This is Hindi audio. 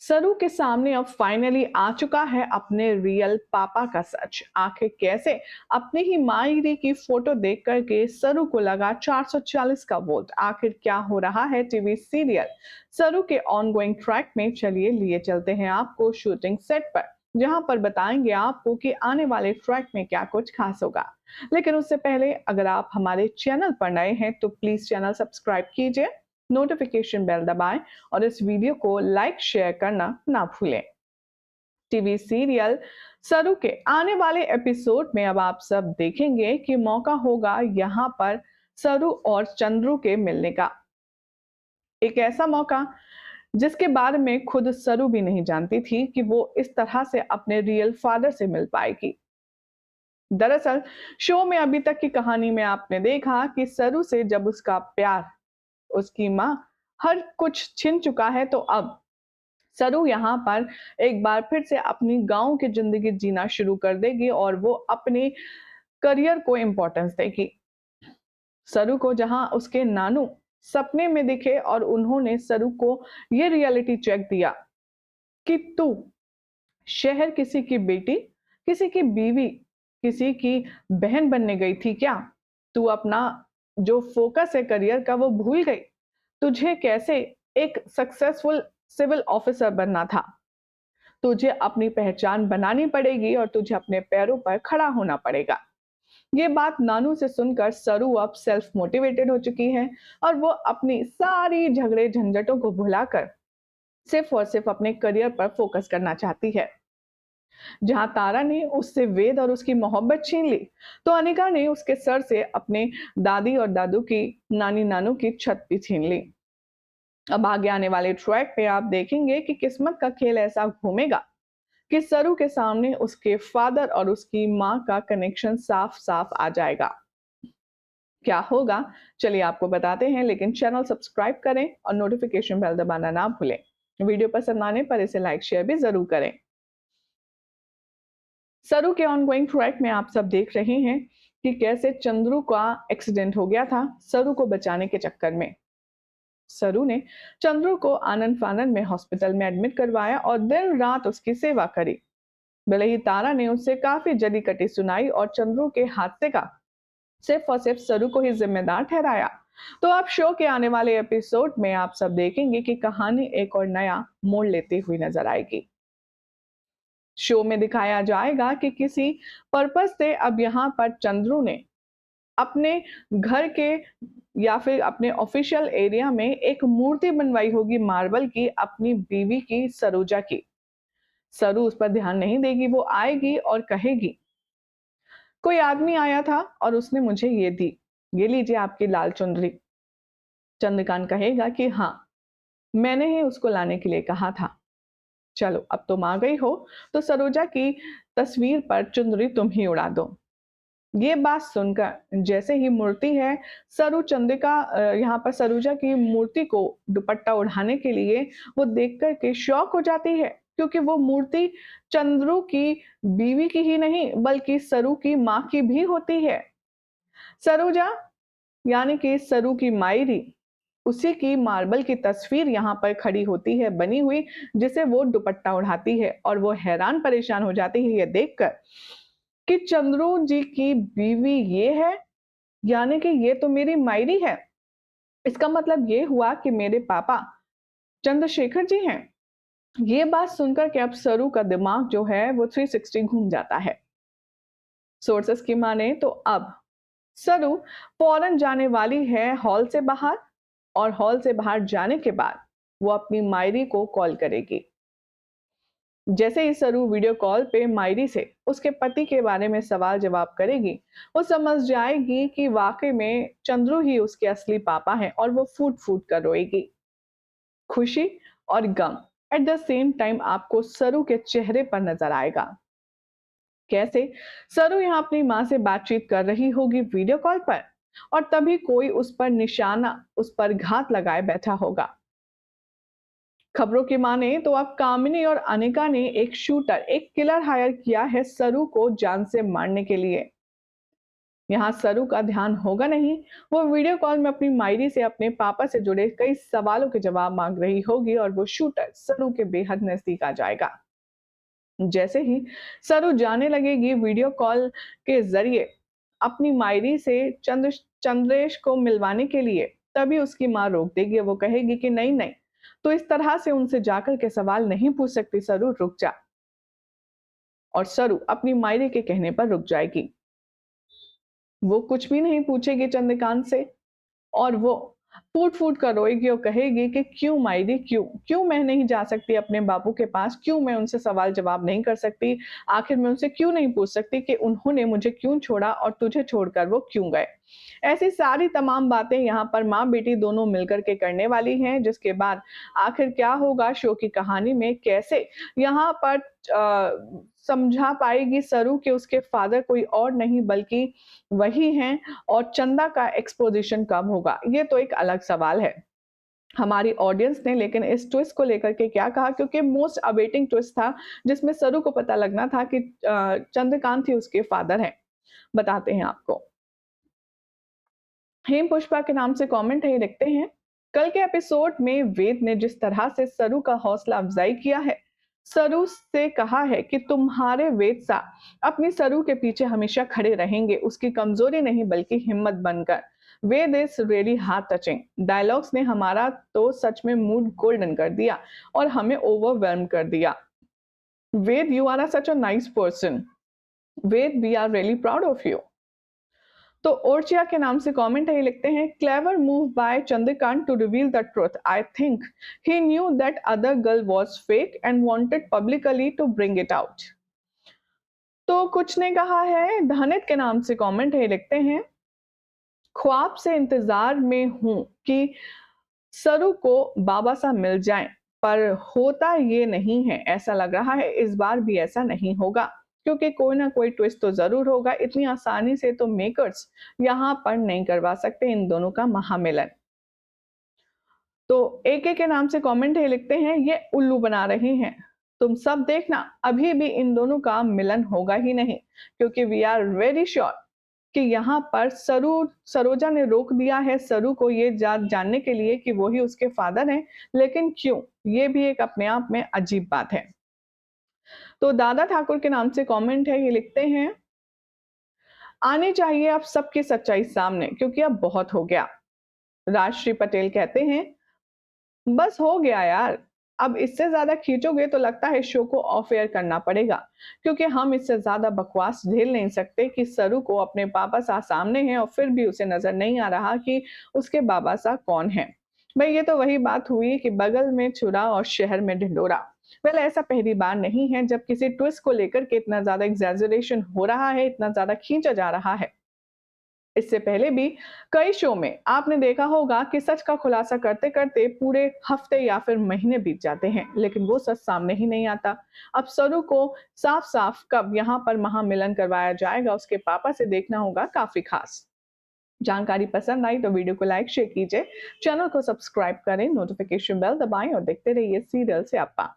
सरू के सामने अब फाइनली आ चुका है अपने रियल पापा का सच। आखिर कैसे? अपनी ही मायरी की फोटो देख करके सरू को लगा 440 का वोट। आखिर क्या हो रहा है टीवी सीरियल सरू के ऑनगोइंग ट्रैक में? चलिए लिए चलते हैं आपको शूटिंग सेट पर, जहां पर बताएंगे आपको कि आने वाले ट्रैक में क्या कुछ खास होगा। लेकिन उससे पहले अगर आप हमारे चैनल पर नए हैं तो प्लीज चैनल सब्सक्राइब कीजिए, नोटिफिकेशन बेल दबाएं और इस वीडियो को लाइक शेयर करना ना भूलें। टीवी सीरियल सरू के आने वाले एपिसोड में अब आप सब देखेंगे कि मौका होगा यहाँ पर सरू और चंद्रू के मिलने का। एक ऐसा मौका जिसके बारे में खुद सरू भी नहीं जानती थी कि वो इस तरह से अपने रियल फादर से मिल पाएगी। दरअसल शो में अभी तक की कहानी में आपने देखा कि सरू से जब उसका प्यार, उसकी माँ हर कुछ छिन चुका है, तो अब सरू यहाँ पर एक बार फिर से अपनी गाँव की ज़िंदगी जीना शुरू कर देगी और वो अपने करियर को इम्पोर्टेंस देगी। सरू को जहाँ उसके नानू सपने में दिखे और उन्होंने सरू को ये रियलिटी चेक दिया कि तू शहर किसी की बेटी, किसी की बीवी, किसी की बहन बनने गई थी क्या? तू अपना जो फोकस है करियर का वो भूल गई। तुझे कैसे एक सक्सेसफुल सिविल ऑफिसर बनना था। तुझे अपनी पहचान बनानी पड़ेगी और तुझे अपने पैरों पर खड़ा होना पड़ेगा। ये बात नानू से सुनकर सरू अब सेल्फ मोटिवेटेड हो चुकी है और वो अपनी सारी झगड़े झंझटों को भुलाकर सिर्फ और सिर्फ अपने करियर पर फोकस करना चाहती है। जहां तारा ने उससे वेद और उसकी मोहब्बत छीन ली, तो अनिका ने उसके सर से अपने दादी और दादू की, नानी नानू की छत भी छीन ली। अब आगे आने वाले ट्रैक पे आप देखेंगे कि किस्मत का खेल ऐसा घूमेगा कि सरू के सामने उसके फादर और उसकी माँ का कनेक्शन साफ साफ आ जाएगा। क्या होगा चलिए आपको बताते हैं, लेकिन चैनल सब्सक्राइब करें और नोटिफिकेशन बेल दबाना ना भूलें। वीडियो पसंद आने पर इसे लाइक शेयर भी जरूर करें। सरू के ऑनगोइंग ट्रैक में आप सब देख रहे हैं कि कैसे चंद्रू का एक्सीडेंट हो गया था सरू को बचाने के चक्कर में। सरू ने चंद्रू को आनंद फानंद में हॉस्पिटल में एडमिट करवाया और दिन रात उसकी सेवा करी। भले ही तारा ने उससे काफी जली कटी सुनाई और चंद्रू के हादसे का सिर्फ और सिर्फ सरू को ही जिम्मेदार ठहराया। तो अब शो के आने वाले एपिसोड में आप सब देखेंगे कि कहानी एक और नया मोड़ लेती हुई नजर आएगी। शो में दिखाया जाएगा कि किसी पर्पस से अब यहाँ पर चंद्रू ने अपने घर के या फिर अपने ऑफिशियल एरिया में एक मूर्ति बनवाई होगी मार्बल की, अपनी बीवी की, सरोजा की। सरू उस पर ध्यान नहीं देगी, वो आएगी और कहेगी कोई आदमी आया था और उसने मुझे ये दी, ये लीजिए आपकी लाल चुनरी। चंद्रकांत कहेगा कि हाँ, मैंने ही उसको लाने के लिए कहा था। चलो अब तुम आ गई हो तो सरोजा की तस्वीर पर चुनरी तुम ही उड़ा दो। ये बात सुनकर जैसे ही मूर्ति है, सरू चंद्रिका यहाँ पर सरोजा की मूर्ति को दुपट्टा उड़ाने के लिए वो देख कर के शॉक हो जाती है, क्योंकि वो मूर्ति चंद्रू की बीवी की ही नहीं बल्कि सरू की माँ की भी होती है। सरोजा यानी कि सरू की मायरी, उसी की मार्बल की तस्वीर यहाँ पर खड़ी होती है बनी हुई, जिसे वो दुपट्टा उड़ाती है और वो हैरान परेशान हो जाती है ये देखकर कि चंद्रू जी की बीवी ये है, यानी कि ये तो मेरी मायरी है। इसका मतलब ये हुआ कि मेरे पापा चंद्रशेखर जी हैं। ये बात सुनकर के अब सरू का दिमाग जो है वो 360 घूम जाता है। सोर्सेस की माने तो अब सरू फौरन जाने वाली है हॉल से बाहर और हॉल से बाहर जाने के बाद वो अपनी मायरी को कॉल करेगी। जैसे ही सरू वीडियो कॉल पे मायरी से उसके पति के बारे में सवाल जवाब करेगी, वो समझ जाएगी कि वाकई में चंद्रू ही उसके असली पापा हैं और वो फूट फूट कर रोएगी। खुशी और गम एट द सेम टाइम आपको सरू के चेहरे पर नजर आएगा। कैसे? सरू यहाँ अपनी माँ से बातचीत कर रही होगी वीडियो कॉल पर और तभी कोई उस पर निशाना, उस पर घात लगाए बैठा होगा। खबरों की माने तो अब कामिनी और अनिका ने एक शूटर, एक किलर हायर किया है सरू को जान से मारने के लिए। यहाँ सरू का ध्यान होगा नहीं, वो वीडियो कॉल में अपनी मायरी से अपने पापा से जुड़े कई सवालों के जवाब मांग रही होगी और वो शूटर सरू के बेहद नजदीक आ जाएगा। जैसे ही सरू जाने लगेगी वीडियो कॉल के जरिए अपनी मायरी से चंद्रेश को मिलवाने के लिए, तभी उसकी माँ रोक देगी। वो कहेगी कि नहीं नहीं, तो इस तरह से उनसे जाकर के सवाल नहीं पूछ सकती सरू, रुक जा। और सरू अपनी मायरे के कहने पर रुक जाएगी। वो कुछ भी नहीं पूछेगी चंद्रकांत से और वो फूट-फूट कर रोएगी और कहेगी कि क्यों मायरी, क्यों? क्यों मैं नहीं जा सकती अपने बापू के पास? क्यों मैं उनसे सवाल-जवाब नहीं कर सकती? आखिर मैं उनसे क्यों नहीं पूछ सकती कि उन्होंने मुझे क्यों छोड़ा और तुझे छोड़कर वो क्यों गए? ऐसी सारी तमाम बातें यहाँ पर माँ-बेटी दोनों मिलकर के करने वाली हैं, जिसके बाद आखिर क्या होगा शो की कहानी में, कैसे यहाँ पर समझा पाएगी सरू कि उसके फादर कोई और नहीं बल्कि वही हैं और चंदा का एक्सपोज़िशन कब होगा? ये तो एक अलग सवाल है। हमारी ऑडियंस ने लेकिन इस ट्विस्ट को लेकर के क्या कहा, क्योंकि मोस्ट अवेटिंग ट्विस्ट था जिसमें सरू को पता लगना था कि चंद्रकांत ही उसके फादर हैं। बताते हैं आपको। हेम पुष्पा के नाम से कमेंट है, ये लिखते हैं, कल के एपिसोड में वेद ने जिस तरह से सरू का हौसला अफजाई किया है, सरू से कहा है कि तुम्हारे वेद सा अपनी सरू के पीछे हमेशा खड़े रहेंगे, उसकी कमजोरी नहीं बल्कि हिम्मत बनकर। Ved is really heart touching. Dialogues ने हमारा तो सच में मूड गोल्डन कर दिया और हमें ओवरवेल्म कर दिया। Ved, you are such a nice person. Ved, we are really proud of you. तो ओर्चिया के नाम से कमेंट है, ये लिखते हैं, clever move by Chandrakant to reveal the truth. I think he knew that other girl was fake and wanted publicly to bring it out. तो कुछ ने कहा है, धनित के नाम से कमेंट है, ये लिखते हैं, ख्वाब से इंतजार में हूं कि सरू को बाबा सा मिल जाएं, पर होता ये नहीं है। ऐसा लग रहा है इस बार भी ऐसा नहीं होगा, क्योंकि कोई ना कोई ट्विस्ट तो जरूर होगा। इतनी आसानी से तो मेकर्स यहाँ पर नहीं करवा सकते इन दोनों का महामिलन। तो एके के नाम से कमेंट है, लिखते हैं, ये उल्लू बना रहे हैं। तुम सब देखना, अभी भी इन दोनों का मिलन होगा ही नहीं, क्योंकि वी आर वेरी श्योर कि यहाँ पर सरोजा ने रोक दिया है सरू को ये जानने के लिए कि वो ही उसके फादर हैं, लेकिन क्यों, ये भी एक अपने आप में अजीब बात है। तो दादा ठाकुर के नाम से कमेंट है, ये लिखते हैं, आनी चाहिए अब सबकी सच्चाई सामने, क्योंकि अब बहुत हो गया। राजश्री पटेल कहते हैं, बस हो गया यार, अब इससे ज्यादा खींचोगे तो लगता है शो को ऑफ एयर करना पड़ेगा, क्योंकि हम इससे ज्यादा बकवास झेल नहीं सकते कि सरू को अपने पापा सा सामने है और फिर भी उसे नजर नहीं आ रहा कि उसके बाबा सा कौन है। भाई, ये तो वही बात हुई कि बगल में छुरा और शहर में ढिंडोरा। वेल, ऐसा पहली बार नहीं है जब किसी ट्विस्ट को लेकर के इतना ज्यादा एग्जैजरेशन हो रहा है, इतना ज्यादा खींचा जा रहा है। इससे पहले भी कई शो में आपने देखा होगा कि सच का खुलासा करते करते पूरे हफ्ते या फिर महीने बीत जाते हैं, लेकिन वो सच सामने ही नहीं आता। अब सरू को साफ साफ कब यहाँ पर महामिलन करवाया जाएगा, उसके पापा से देखना होगा काफी खास। जानकारी पसंद आई तो वीडियो को लाइक शेयर कीजिए, चैनल को सब्सक्राइब करें, नोटिफिकेशन बेल दबाएं और देखते रहिए सीरियल से अप्पा।